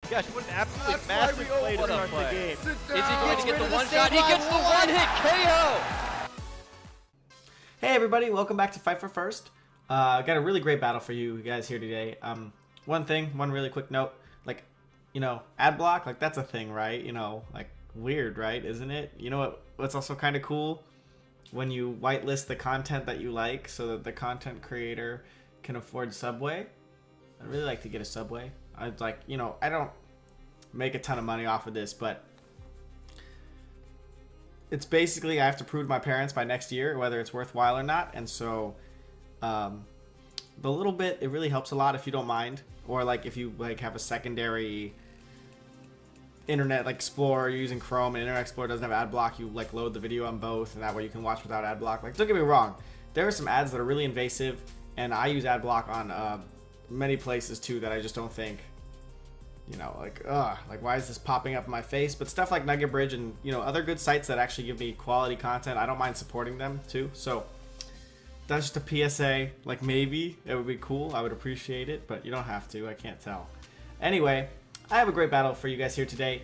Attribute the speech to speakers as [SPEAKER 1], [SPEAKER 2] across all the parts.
[SPEAKER 1] Gosh, what an absolutely
[SPEAKER 2] That's
[SPEAKER 1] massive
[SPEAKER 2] why we
[SPEAKER 1] play to
[SPEAKER 2] open
[SPEAKER 1] start
[SPEAKER 2] up
[SPEAKER 1] the game.
[SPEAKER 3] Is he going to get the one shot? He gets the one hit KO!
[SPEAKER 4] Hey everybody, welcome back to Fight for First. Got a really great battle for you guys here today. One really quick note, like, you know, ad block, like that's a thing, right? You know, like weird, right? Isn't it? You know what's also kind of cool? When you whitelist the content that you like so that the content creator can afford Subway. I'd really like to get a Subway. I'd like, you know, I don't make a ton of money off of this, but it's basically I have to prove to my parents by next year whether it's worthwhile or not. And so the little bit, it really helps a lot if you don't mind. Or like if you like have a secondary Internet like Explorer, you're using Chrome and Internet Explorer doesn't have ad block, you like load the video on both and that way you can watch without ad block. Like, don't get me wrong, there are some ads that are really invasive and I use ad block on many places too that I just don't think, you know, like why is this popping up in my face? But stuff like Nugget Bridge and, you know, other good sites that actually give me quality content, I don't mind supporting them too. So that's just a PSA. Like, maybe it would be cool, I would appreciate it, but you don't have to. I can't tell. Anyway, I have a great battle for you guys here today.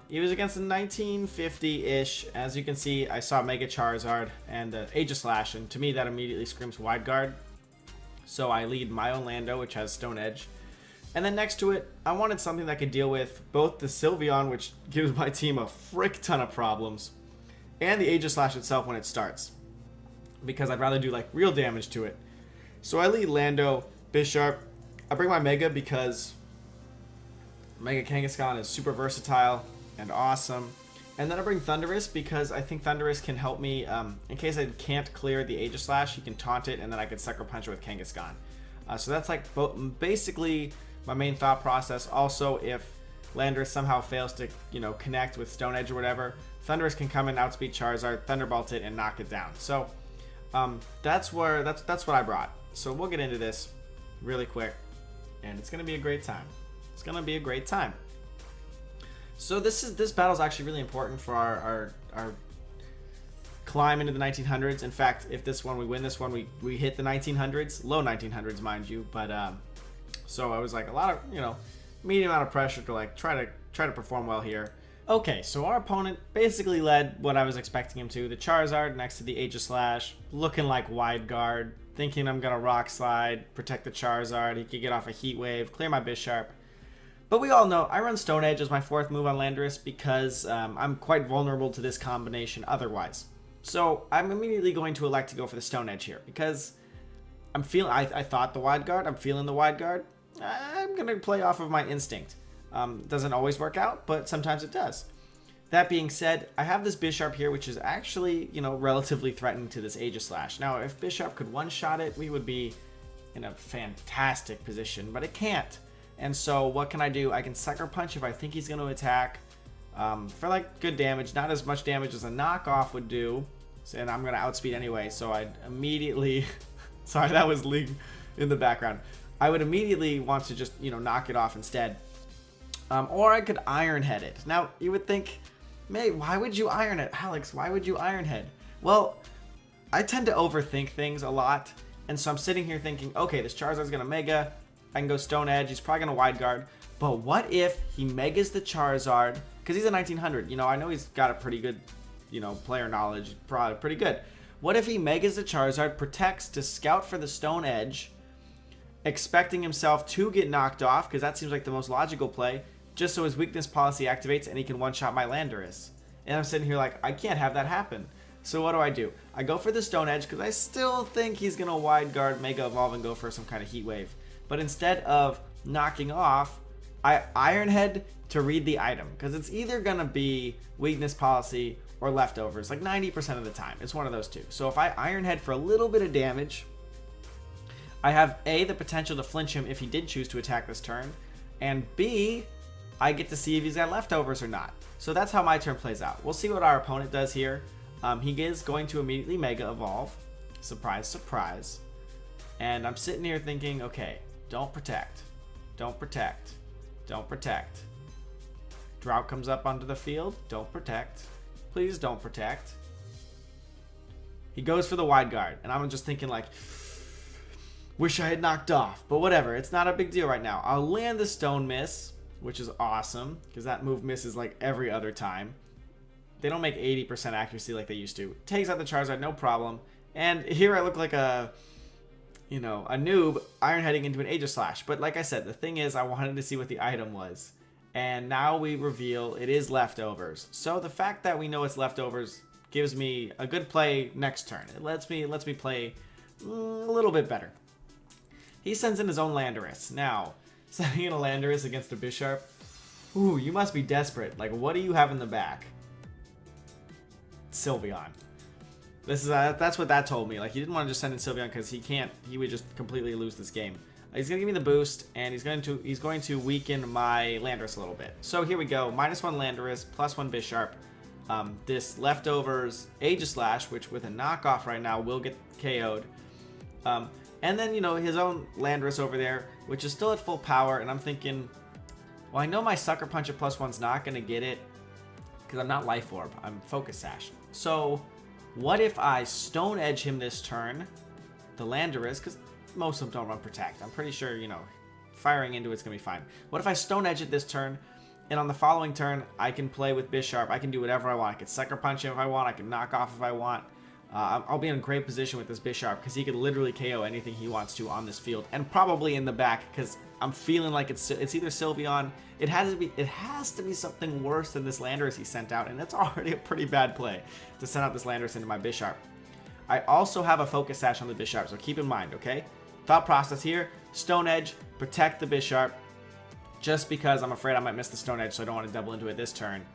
[SPEAKER 4] It was against a 1950-ish. As you can see, I saw Mega Charizard and Aegislash, and to me that immediately screams wide guard. So I lead my own Lando, which has Stone Edge. And then next to it, I wanted something that could deal with both the Sylveon, which gives my team a frick ton of problems, and the Aegislash itself when it starts, because I'd rather do like real damage to it. So I lead Lando, Bisharp. I bring my Mega because Mega Kangaskhan is super versatile and awesome. And then I bring Thundurus because I think Thundurus can help me in case I can't clear the Aegislash. He can taunt it and then I can Sucker Punch it with Kangaskhan. So that's like basically my main thought process. Also, if Landorus somehow fails to, you know, connect with Stone Edge or whatever, Thundurus can come in, outspeed Charizard, Thunderbolt it, and knock it down. So that's what I brought. So we'll get into this really quick, and it's gonna be a great time. It's gonna be a great time. So this battle is actually really important for our climb into the 1900s. In fact, if this one we win this one, we hit the 1900s, low 1900s, mind you. But so I was like a lot of, you know, medium amount of pressure to like try to perform well here. Okay, so our opponent basically led what I was expecting him to. The Charizard next to the Aegislash, looking like wide guard, thinking I'm gonna Rock Slide, protect the Charizard. He could get off a Heat Wave, clear my Bisharp. But we all know I run Stone Edge as my fourth move on Landorus because I'm quite vulnerable to this combination otherwise. So I'm immediately going to elect to go for the Stone Edge here because I'm feeling. I thought the wide guard. I'm feeling the wide guard. I'm gonna play off of my instinct. Doesn't always work out, but sometimes it does. That being said, I have this Bisharp here, which is actually, you know, relatively threatening to this Aegislash. Now, if Bisharp could one-shot it, we would be in a fantastic position, but it can't. And so what can I do? I can Sucker Punch if I think he's going to attack for like good damage, not as much damage as a knockoff would do. And I'm going to outspeed anyway, so I'd immediately... Sorry, that was League in the background. I would immediately want to just, you know, knock it off instead. Or I could Iron Head it. Now, you would think, mate, why would you Iron Head? Alex, why would you Iron Head? Well, I tend to overthink things a lot. And so I'm sitting here thinking, okay, this Charizard's going to Mega. I can go Stone Edge. He's probably going to Wide Guard. But what if he Megas the Charizard? Because he's a 1900. You know, I know he's got a pretty good, you know, player knowledge. Probably pretty good. What if he Megas the Charizard, protects to scout for the Stone Edge, expecting himself to get knocked off, because that seems like the most logical play, just so his weakness policy activates and he can one-shot my Landorus. And I'm sitting here like, I can't have that happen. So what do? I go for the Stone Edge because I still think he's going to Wide Guard, Mega Evolve, and go for some kind of Heat Wave. But instead of knocking off, I Iron Head to read the item, because it's either going to be weakness policy or leftovers, like 90% of the time. It's one of those two. So if I Iron Head for a little bit of damage, I have A, the potential to flinch him if he did choose to attack this turn, and B, I get to see if he's got leftovers or not. So that's how my turn plays out. We'll see what our opponent does here. He is going to immediately Mega Evolve. Surprise, surprise. And I'm sitting here thinking, okay, don't protect. Don't protect. Don't protect. Drought comes up onto the field. Don't protect. Please don't protect. He goes for the Wide Guard. And I'm just thinking like, wish I had knocked off. But whatever. It's not a big deal right now. I'll land the Stone Miss, which is awesome because that move misses like every other time. They don't make 80% accuracy like they used to. Takes out the Charizard, no problem. And here I look like a noob Iron Heading into an Aegislash. But like I said, the thing is I wanted to see what the item was. And now we reveal it is leftovers. So the fact that we know it's leftovers gives me a good play next turn. It lets me play a little bit better. He sends in his own Landorus. Now, sending in a Landorus against a Bisharp. Ooh, you must be desperate. Like, what do you have in the back? Sylveon. That's what that told me. Like, he didn't want to just send in Sylveon because he would just completely lose this game. He's gonna give me the boost, and he's going to weaken my Landorus a little bit. So here we go. -1 Landorus, +1 Bisharp. This leftovers Aegislash, which with a knockoff right now will get KO'd. And then, his own Landorus over there, which is still at full power, and I'm thinking, well, I know my Sucker Punch at +1's not gonna get it because I'm not Life Orb, I'm Focus Sash. So what if I Stone Edge him this turn, the Landorus, because most of them don't run Protect. I'm pretty sure, firing into it's going to be fine. What if I Stone Edge it this turn, and on the following turn, I can play with Bisharp. I can do whatever I want. I can Sucker Punch him if I want. I can knock off if I want. I'll be in a great position with this Bisharp because he could literally KO anything he wants to on this field, and probably in the back because I'm feeling like it's either Sylveon. It has to be something worse than this Landorus he sent out, and that's already a pretty bad play to send out this Landorus into my Bisharp. I also have a Focus Sash on the Bisharp, so keep in mind, okay? Thought process here: Stone Edge, protect the Bisharp, just because I'm afraid I might miss the Stone Edge, so I don't want to double into it this turn.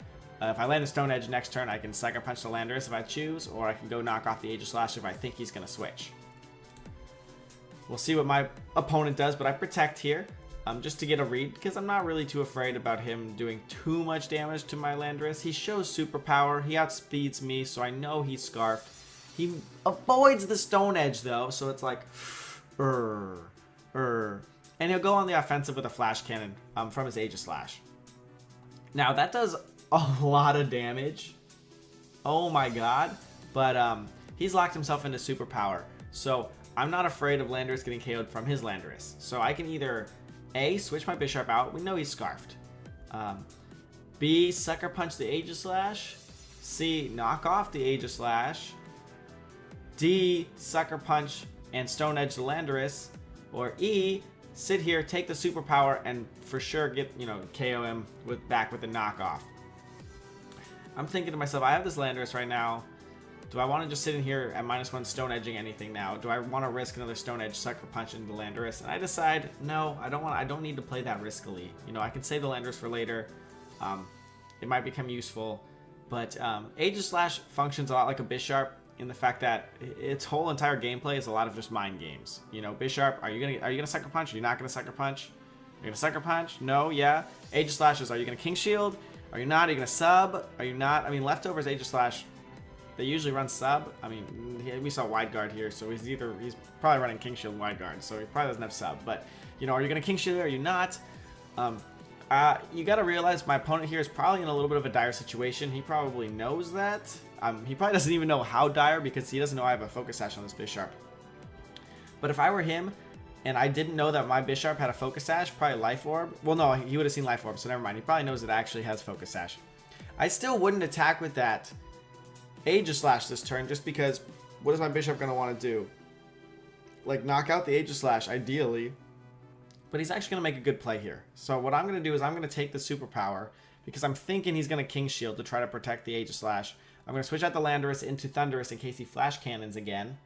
[SPEAKER 4] If I land a Stone Edge next turn, I can Sucker Punch the Landorus if I choose, or I can go knock off the Aegislash if I think he's going to switch. We'll see what my opponent does, but I protect here just to get a read, because I'm not really too afraid about him doing too much damage to my Landorus. He shows superpower, he outspeeds me, so I know he's Scarfed. He avoids the Stone Edge, though, so it's like, and he'll go on the offensive with a Flash Cannon from his Aegislash. Now, that does a lot of damage. Oh my god. But he's locked himself into superpower. So I'm not afraid of Landorus getting KO'd from his Landorus. So I can either A, switch my Bisharp out. We know he's Scarfed. B, Sucker Punch the Aegislash. C, knock off the Aegislash. D, Sucker Punch and Stone Edge the Landorus. Or E, sit here, take the superpower, and for sure get, KO him back with a knockoff. I'm thinking to myself, I have this Landorus right now. Do I want to just sit in here at -1 Stone Edging anything now? Do I want to risk another Stone Edge Sucker Punch into the Landorus? And I decide, no, I don't need to play that riskily. I can save the Landorus for later. It might become useful. But Aegislash functions a lot like a Bisharp in the fact that its whole entire gameplay is a lot of just mind games. Bisharp, are you gonna Sucker Punch? Are you not gonna Sucker Punch? Are you gonna Sucker Punch? No, yeah. Aegislash is, are you gonna King Shield? Are you not? Are you going to sub? Are you not? I mean, leftovers Aegislash, they usually run sub. I mean, we saw Wide Guard here, so he's probably running King Shield Wide Guard, so he probably doesn't have sub. But, are you going to King Shield? Are you not? You got to realize my opponent here is probably in a little bit of a dire situation. He probably knows that. He probably doesn't even know how dire because he doesn't know I have a Focus Sash on this Bisharp. But if I were him, and I didn't know that my Bisharp had a Focus Sash, probably Life Orb. Well, no, he would have seen Life Orb, so never mind. He probably knows it actually has Focus Sash. I still wouldn't attack with that Aegislash this turn, just because what is my Bisharp going to want to do? Like, knock out the Aegislash, ideally. But he's actually going to make a good play here. So what I'm going to do is I'm going to take the Superpower, because I'm thinking he's going to King Shield to try to protect the Aegislash. I'm going to switch out the Landorus into Thundurus in case he Flash Cannons again.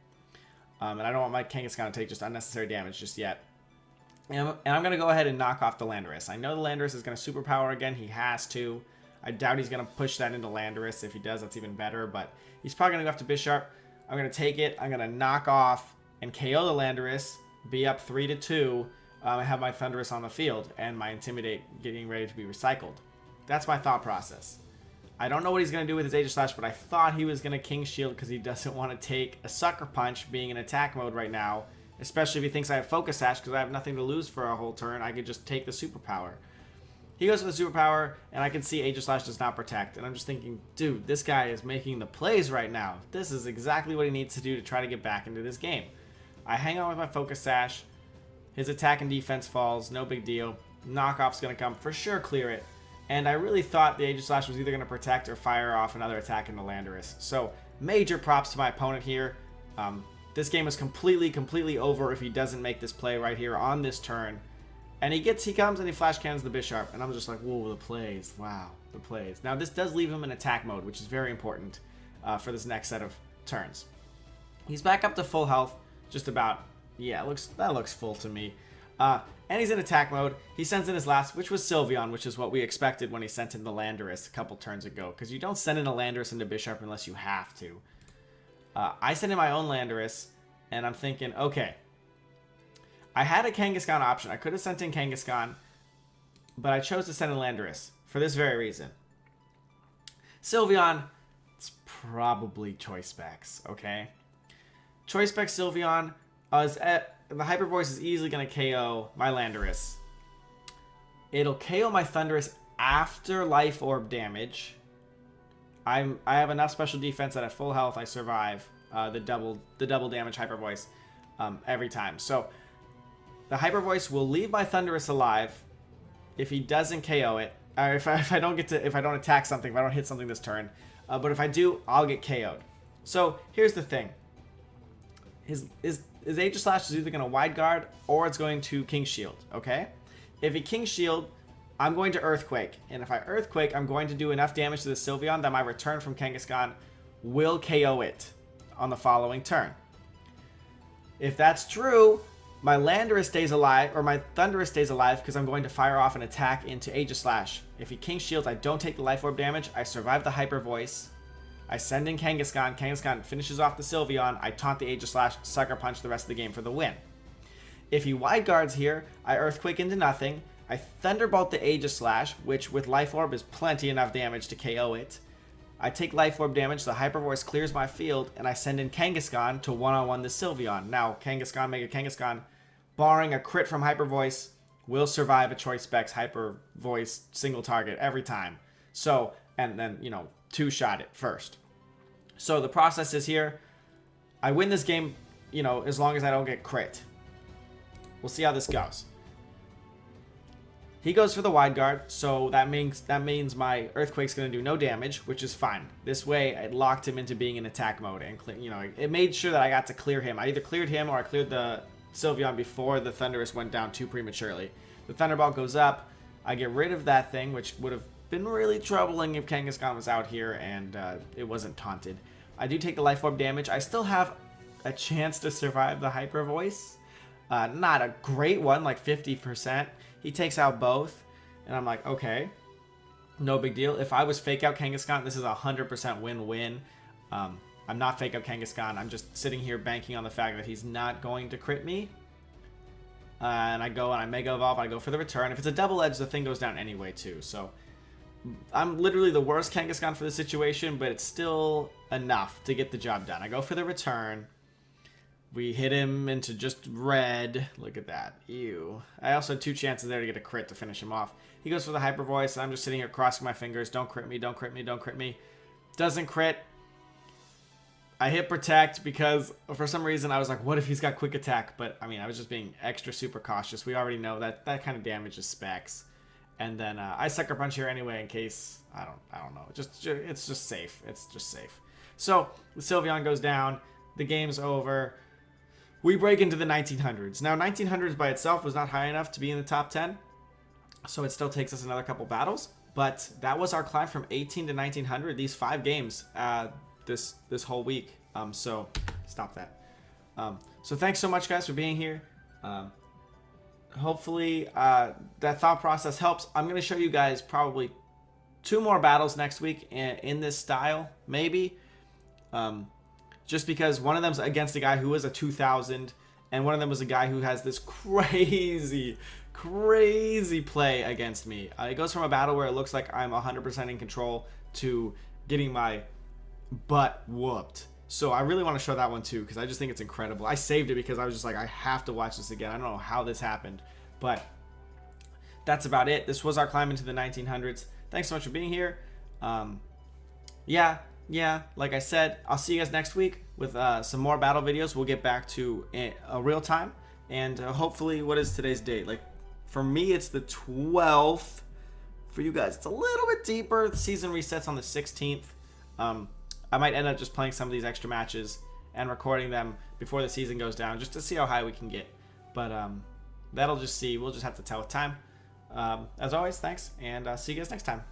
[SPEAKER 4] And I don't want my Kangaskhan to take just unnecessary damage just yet. And I'm going to go ahead and knock off the Landorus. I know the Landorus is going to Superpower again. He has to. I doubt he's going to push that into Landorus. If he does, that's even better. But he's probably going to go after Bisharp. I'm going to take it. I'm going to knock off and KO the Landorus. Be up 3-2. I have my Thundurus on the field. And my Intimidate getting ready to be recycled. That's my thought process. I don't know what he's going to do with his Aegislash, but I thought he was going to King Shield because he doesn't want to take a Sucker Punch being in attack mode right now. Especially if he thinks I have Focus Sash because I have nothing to lose for a whole turn. I could just take the Superpower. He goes for the Superpower, and I can see Aegislash does not protect. And I'm just thinking, dude, this guy is making the plays right now. This is exactly what he needs to do to try to get back into this game. I hang on with my Focus Sash. His attack and defense falls. No big deal. knockoff's going to come, for sure clear it. And I really thought the Aegislash was either going to protect or fire off another attack into Landorus. So major props to my opponent here. This game is completely over if he doesn't make this play right here on this turn. And he comes and he flash cannons the Bisharp. And I'm just like, whoa, the plays. Wow, the plays. Now this does leave him in attack mode, which is very important for this next set of turns. He's back up to full health, just about. Yeah, that looks full to me. And he's in attack mode. He sends in his last, which was Sylveon, which is what we expected when he sent in the Landorus a couple turns ago. Because you don't send in a Landorus into Bisharp unless you have to. I sent in my own Landorus, and I'm thinking, okay. I had a Kangaskhan option. I could have sent in Kangaskhan, but I chose to send in Landorus for this very reason. Sylveon, it's probably Choice Specs, okay? Choice Spec Sylveon, the Hyper Voice is easily going to KO my Landorus. It'll KO my Thundurus after Life Orb damage. I have enough special defense that at full health I survive the double damage Hyper Voice every time. So the Hyper Voice will leave my Thundurus alive if he doesn't KO it, or if I don't attack something, if I don't hit something this turn. But if I do, I'll get KO'd. So here's the thing. His Aegislash is either going to Wide Guard or it's going to King Shield, okay? If he King Shield, I'm going to Earthquake. And if I Earthquake, I'm going to do enough damage to the Sylveon that my return from Kangaskhan will KO it on the following turn. If that's true, my Landorus stays alive, or my Thundurus stays alive because I'm going to fire off an attack into Aegislash. If he King Shields, I don't take the Life Orb damage. I survive the Hyper Voice. I send in Kangaskhan. Kangaskhan finishes off the Sylveon. I taunt the Aegislash, Sucker Punch the rest of the game for the win. If he Wide Guards here, I Earthquake into nothing. I Thunderbolt the Aegislash, which with Life Orb is plenty enough damage to KO it. I take Life Orb damage, the Hyper Voice clears my field, and I send in Kangaskhan to one-on-one the Sylveon. Now, Kangaskhan, Mega Kangaskhan, barring a crit from Hyper Voice, will survive a Choice Specs Hyper Voice single target every time. So, and then, two-shot it first. So the process is here. I win this game, as long as I don't get crit. We'll see how this goes. He goes for the Wide Guard, so that means my Earthquake's going to do no damage, which is fine. This way, it locked him into being in attack mode, and it made sure that I got to clear him. I either cleared him or I cleared the Sylveon before the Thundurus went down too prematurely. The Thunderbolt goes up. I get rid of that thing, which would have been really troubling if Kangaskhan was out here and it wasn't taunted. I do take the Life Orb damage. I still have a chance to survive the Hyper Voice. Not a great one, like 50%. He takes out both, and I'm like, okay, no big deal. If I was Fake Out Kangaskhan, this is a 100% win-win. I'm not Fake Out Kangaskhan. I'm just sitting here banking on the fact that he's not going to crit me. And I go and I Mega Evolve. I go for the return. If it's a double edge, the thing goes down anyway, too. So I'm literally the worst Kangaskhan for the situation, but it's still enough to get the job done. I go for the return. We hit him into just red. Look at that. Ew. I also had two chances there to get a crit to finish him off. He goes for the Hyper Voice, and I'm just sitting here crossing my fingers. Don't crit me, don't crit me, don't crit me. Doesn't crit. I hit Protect because for some reason I was like, what if he's got Quick Attack? But, I mean, I was just being extra super cautious. We already know that that kind of damage is Specs. And then I Sucker Punch here anyway in case, I don't know. It's just safe. It's just safe. So, the Sylveon goes down. The game's over. We break into the 1900s. Now, 1900s by itself was not high enough to be in the top 10, so it still takes us another couple battles. But that was our climb from 18 to 1900. These 5 games this whole week. So stop that. So thanks so much, guys, for being here. Hopefully that thought process helps. I'm going to show you guys probably 2 more battles next week in this style, maybe. Just because one of them's against a guy who is a 2000, and one of them was a guy who has this crazy play against me. It goes from a battle where it looks like I'm 100% in control to getting my butt whooped. So I really want to show that one too, because I just think it's incredible. I saved it because I was just like, I have to watch this again. I don't know how this happened, but that's about it. This was our climb into the 1900s. Thanks so much for being here. Yeah, like I said, I'll see you guys next week with some more battle videos. We'll get back to a real time, and hopefully, what is today's date? Like For me, it's the 12th. For you guys, it's a little bit deeper. The season resets on the 16th. I might end up just playing some of these extra matches and recording them before the season goes down, just to see how high we can get. But that'll just see. We'll just have to tell with time. As always, thanks, and see you guys next time.